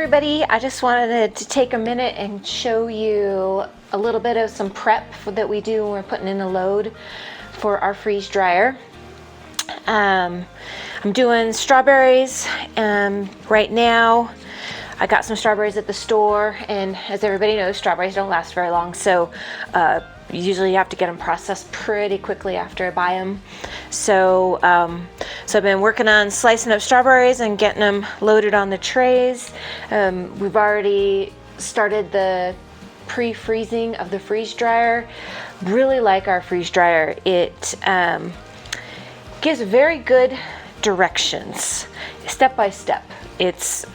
everybody, I just wanted to take a minute and show you a little bit of some prep that we do when we're putting in a load for our freeze dryer. I'm doing strawberries right now. I got some strawberries at the store, and as everybody knows, strawberries don't last very long, so usually you have to get them processed pretty quickly after I buy them. So I've been working on slicing up strawberries and getting them loaded on the trays. We've already started the pre-freezing of the freeze dryer. Really like our freeze dryer. It gives very good directions, step by step. It's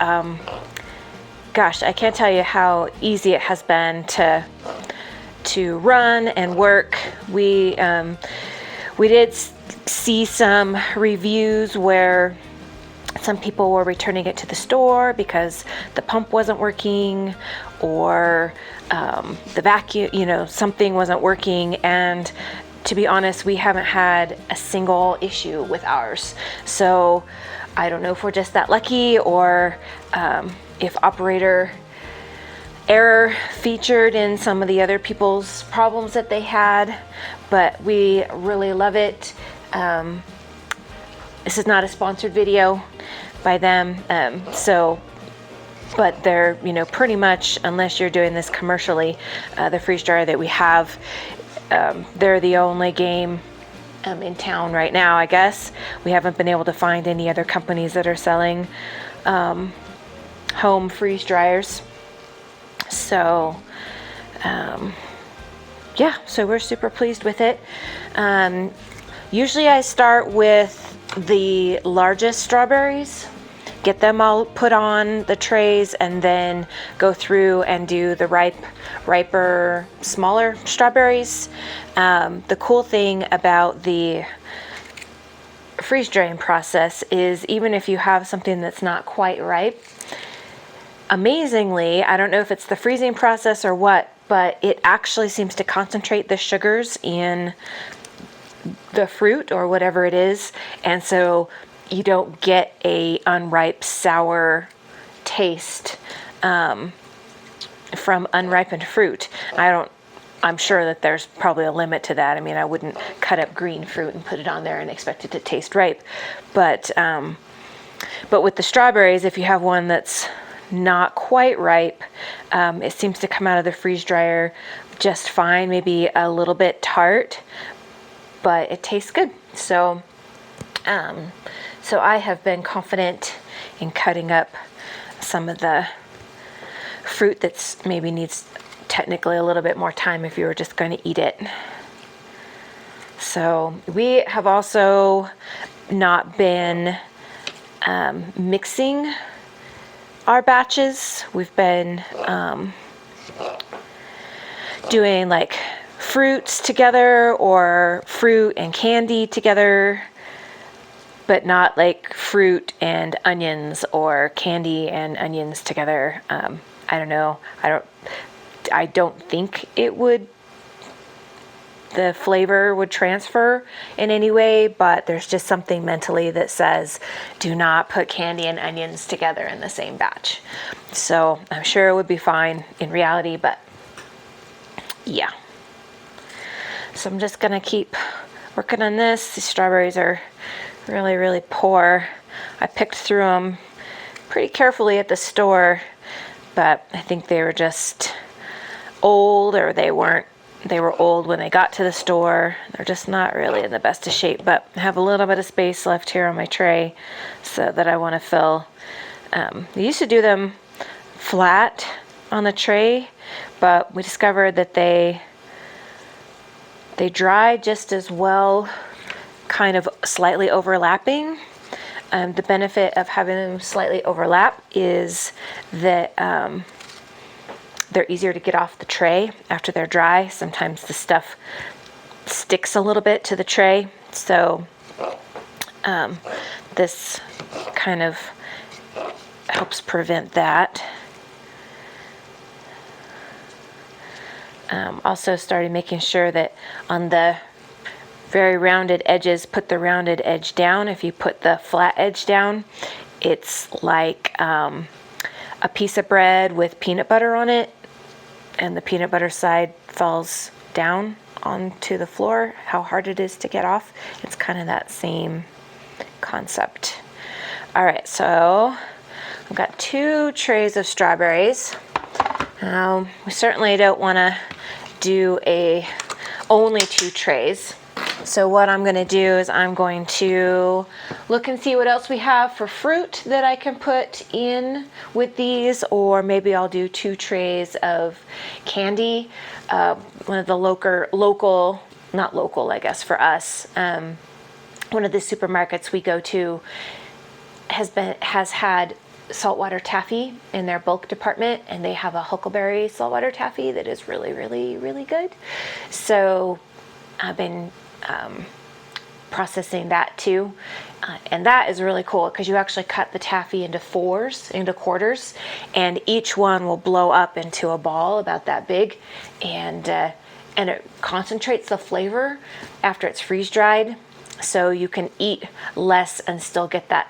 gosh, I can't tell you how easy it has been to run and work. We did see some reviews where some people were returning it to the store because the pump wasn't working, or the vacuum, something wasn't working. And to be honest, we haven't had a single issue with ours. So I don't know if we're just that lucky, or if operator error featured in some of the other people's problems that they had, but we really love it. This is not a sponsored video by them, but they're, pretty much, unless you're doing this commercially, the freeze dryer that we have, they're the only game in town right now, I guess. We haven't been able to find any other companies that are selling home freeze dryers. So yeah, so we're super pleased with it. Usually I start with the largest strawberries, get them all put on the trays, and then go through and do the riper, smaller strawberries. The cool thing about the freeze drying process is, even if you have something that's not quite ripe, amazingly, I don't know if it's the freezing process or what, but it actually seems to concentrate the sugars in the fruit or whatever it is, and so you don't get a unripe sour taste from unripened fruit. I'm sure that there's probably a limit to that. I mean, I wouldn't cut up green fruit and put it on there and expect it to taste ripe, but with the strawberries, if you have one that's not quite ripe, it seems to come out of the freeze dryer just fine, maybe a little bit tart, but it tastes good. So I have been confident in cutting up some of the fruit that's maybe needs technically a little bit more time if you were just going to eat it. So we have also not been mixing our batches. We've been doing like fruits together, or fruit and candy together, but not like fruit and onions or candy and onions together. I don't know. I don't think the flavor would transfer in any way, but there's just something mentally that says do not put candy and onions together in the same batch. So I'm sure it would be fine in reality, but yeah. So I'm just gonna keep working on this. These strawberries are really, really poor. I picked through them pretty carefully at the store, but I think they were just old, or they were old when they got to the store. They're just not really in the best of shape, but I have a little bit of space left here on my tray so that I want to fill. We used to do them flat on the tray, but we discovered that they dry just as well, kind of slightly overlapping. The benefit of having them slightly overlap is that they're easier to get off the tray after they're dry. Sometimes the stuff sticks a little bit to the tray, so this kind of helps prevent that. Also started making sure that on the very rounded edges, put the rounded edge down. If you put the flat edge down, it's like a piece of bread with peanut butter on it, and the peanut butter side falls down onto the floor, how hard it is to get off. It's kind of that same concept. All right, so I've got 2 trays of strawberries. We certainly don't want to do only 2 trays. So what I'm going to do is I'm going to look and see what else we have for fruit that I can put in with these, or maybe I'll do 2 trays of candy. One of the local, not local, I guess for us, one of the supermarkets we go to has had saltwater taffy in their bulk department, and they have a huckleberry saltwater taffy that is really, really, really good. So I've been processing that too, and that is really cool because you actually cut the taffy into quarters, and each one will blow up into a ball about that big, and it concentrates the flavor after it's freeze dried, so you can eat less and still get that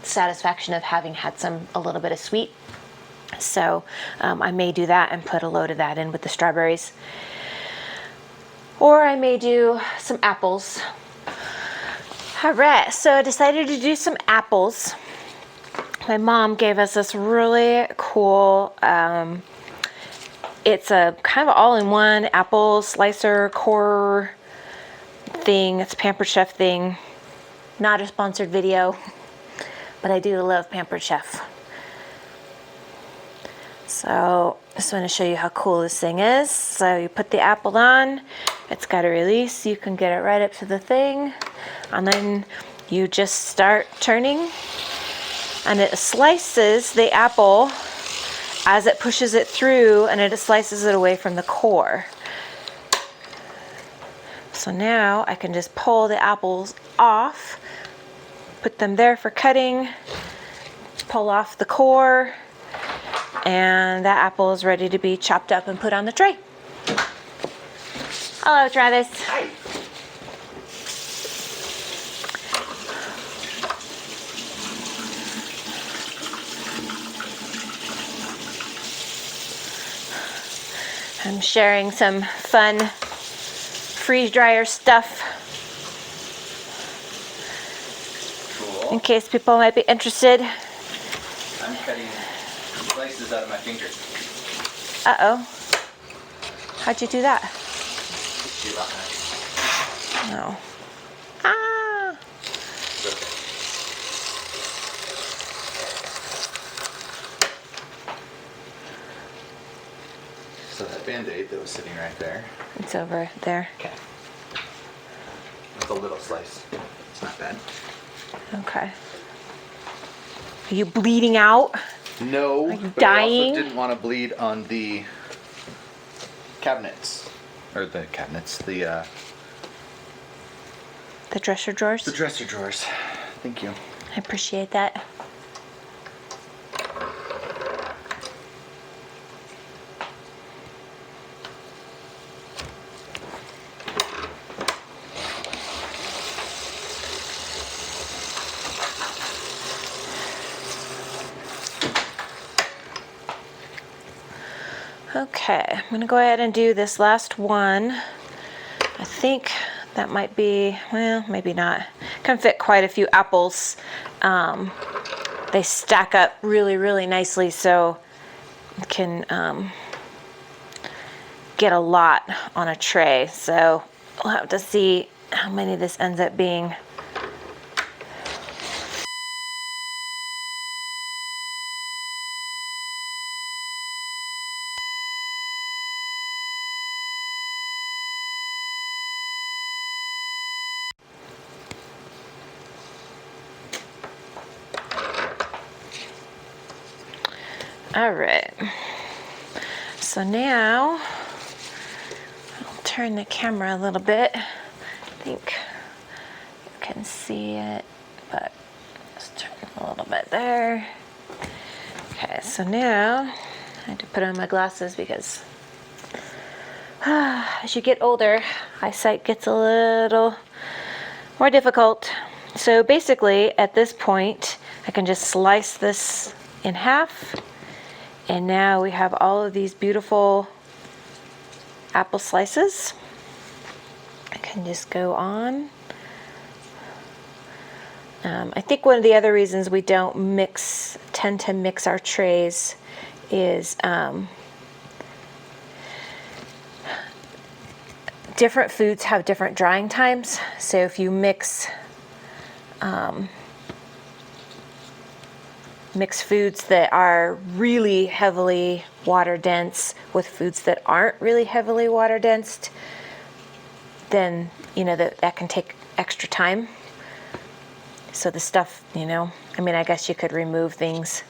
satisfaction of having had a little bit of sweet. So I may do that and put a load of that in with the strawberries. Or I may do some apples. All right, so I decided to do some apples. My mom gave us this really cool, it's a kind of all-in-one apple slicer core thing. It's a Pampered Chef thing. Not a sponsored video, but I do love Pampered Chef. So I just want to show you how cool this thing is. So you put the apple on, it's got a release, you can get it right up to the thing, and then you just start turning, and it slices the apple as it pushes it through, and it slices it away from the core. So now I can just pull the apples off, put them there for cutting, pull off the core, and that apple is ready to be chopped up and put on the tray. Hello, Travis. Hi. I'm sharing some fun freeze dryer stuff in case people might be interested. I'm cutting slices out of my fingers. Uh-oh. How'd you do that? No. Ah! It's okay. So that Band-Aid that was sitting right there. It's over there. Okay. That's a little slice. It's not bad. Okay. Are you bleeding out? No, Are you but I dying? also didn't want to bleed on the cabinets. Or the cabinets, the dresser drawers? the dresser drawers. Thank you. I appreciate that. Okay, I'm gonna go ahead and do this last one. I think that might be, well, maybe not. Can fit quite a few apples. They stack up really, really nicely, so you can get a lot on a tray. So we'll have to see how many this ends up being. All right, so now I'll turn the camera a little bit. I think you can see it, but just turn a little bit there. Okay, so now I had to put on my glasses because as you get older, eyesight gets a little more difficult. So basically, at this point, I can just slice this in half And now we have all of these beautiful apple slices. I can just go on. I think one of the other reasons we don't tend to mix our trays is different foods have different drying times. So if you mix foods that are really heavily water dense with foods that aren't really heavily water dense, then that can take extra time. So the stuff, I guess you could remove things.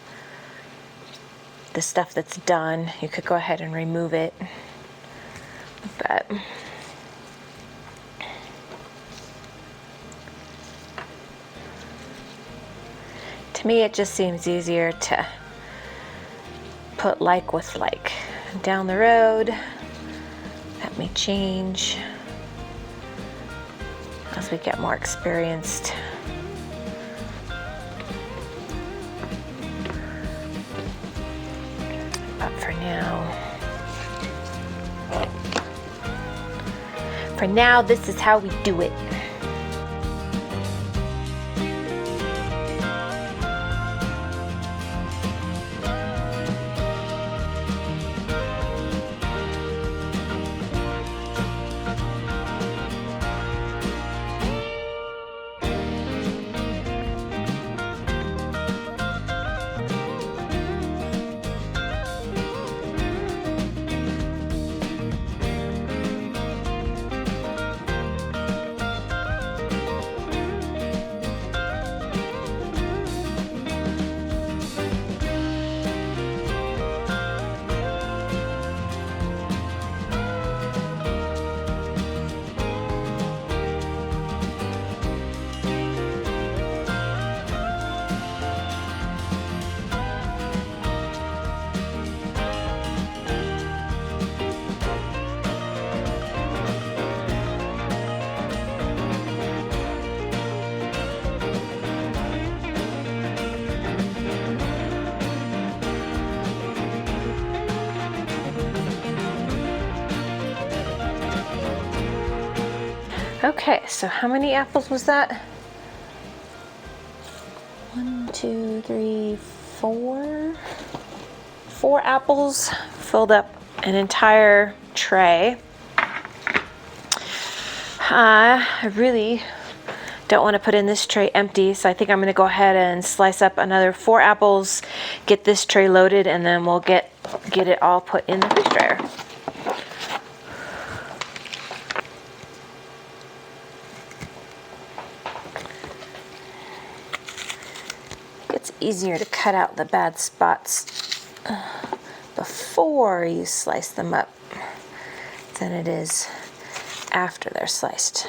The stuff that's done, you could go ahead and remove it. But to me, it just seems easier to put like with like. Down the road, that may change as we get more experienced. But for now, this is how we do it. Okay, so how many apples was that? 1, 2, 3, 4. 4 apples filled up an entire tray. I really don't want to put in this tray empty, so I think I'm going to go ahead and slice up another 4 apples, get this tray loaded, and then we'll get it all put in the freeze dryer. It's easier to cut out the bad spots before you slice them up than it is after they're sliced.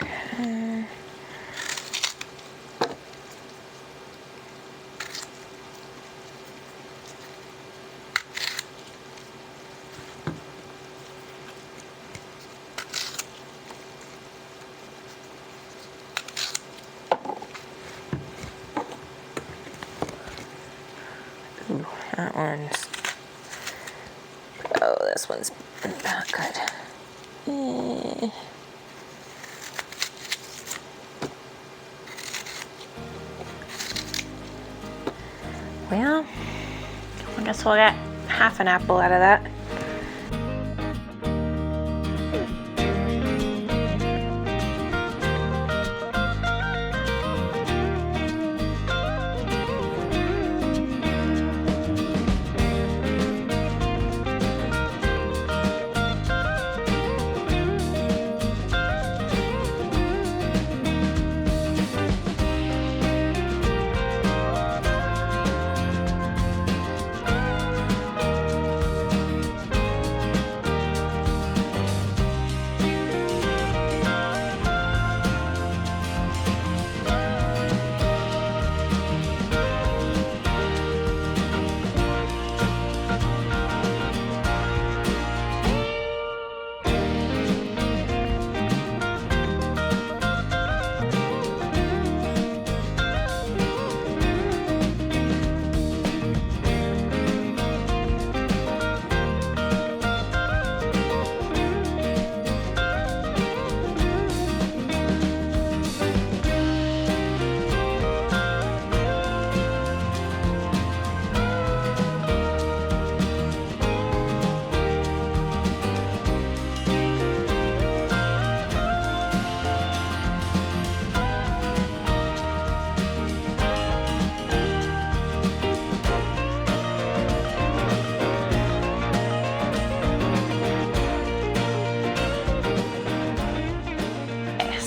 Okay. Ooh, that one's, oh, this one's not good. Well, I guess we'll get half an apple out of that.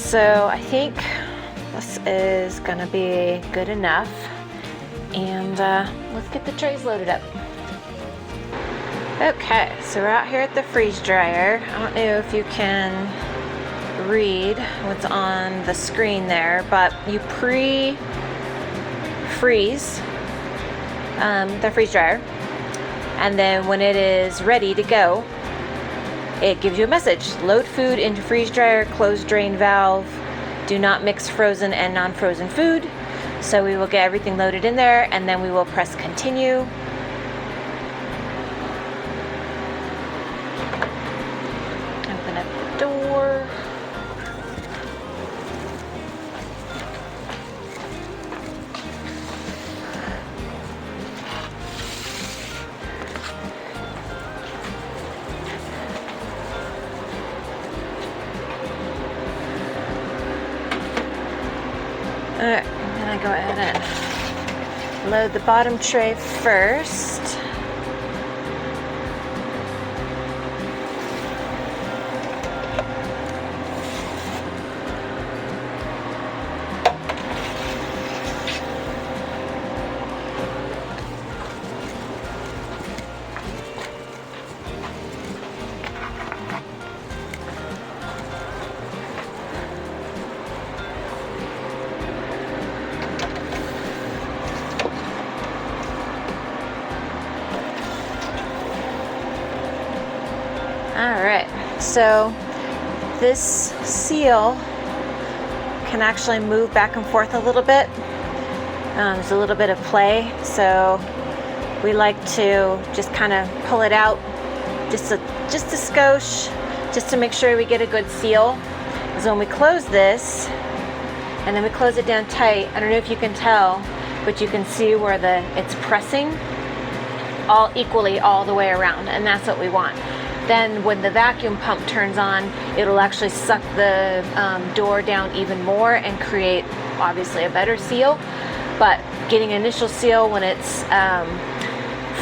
So I think this is gonna be good enough. And let's get the trays loaded up. Okay, so we're out here at the freeze dryer. I don't know if you can read what's on the screen there, but you pre-freeze the freeze dryer, and then when it is ready to go, it gives you a message: load food into freeze dryer, close drain valve, do not mix frozen and non-frozen food. So we will get everything loaded in there, and then we will press continue. Open up the door. Alright, I'm gonna go ahead and load the bottom tray first. All right, so this seal can actually move back and forth a little bit. There's a little bit of play, so we like to just kind of pull it out just a skosh, just to make sure we get a good seal. Because when we close this, and then we close it down tight, I don't know if you can tell, but you can see where it's pressing all equally all the way around, and that's what we want. Then when the vacuum pump turns on, it'll actually suck the door down even more and create obviously a better seal. But getting initial seal when it's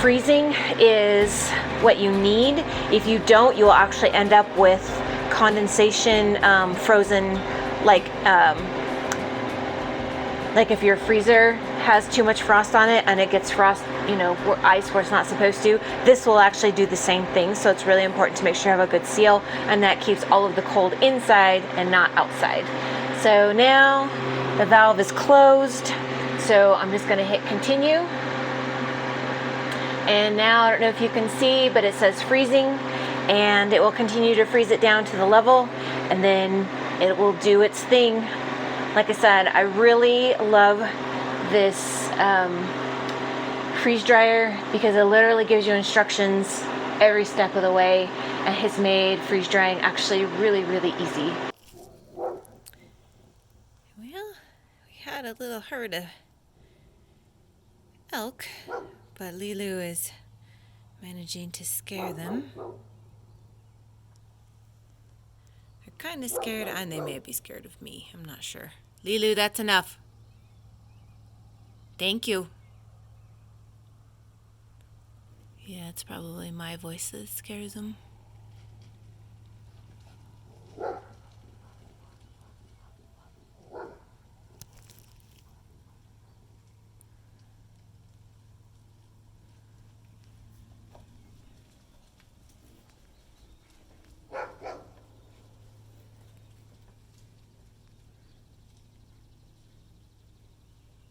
freezing is what you need. If you don't, you'll actually end up with condensation, frozen, like if your freezer has too much frost on it and it gets frost, ice where it's not supposed to, this will actually do the same thing. So it's really important to make sure you have a good seal, and that keeps all of the cold inside and not outside. So now the valve is closed, so I'm just going to hit continue. And now I don't know if you can see, but it says freezing, and it will continue to freeze it down to the level, and then it will do its thing. Like I said, I really love this freeze dryer because it literally gives you instructions every step of the way, and has made freeze drying actually really, really easy. Well, we had a little herd of elk, but Leeloo is managing to scare them. They're kind of scared, and they may be scared of me. I'm not sure. Leeloo, that's enough. Thank you. Yeah, it's probably my voice that scares them.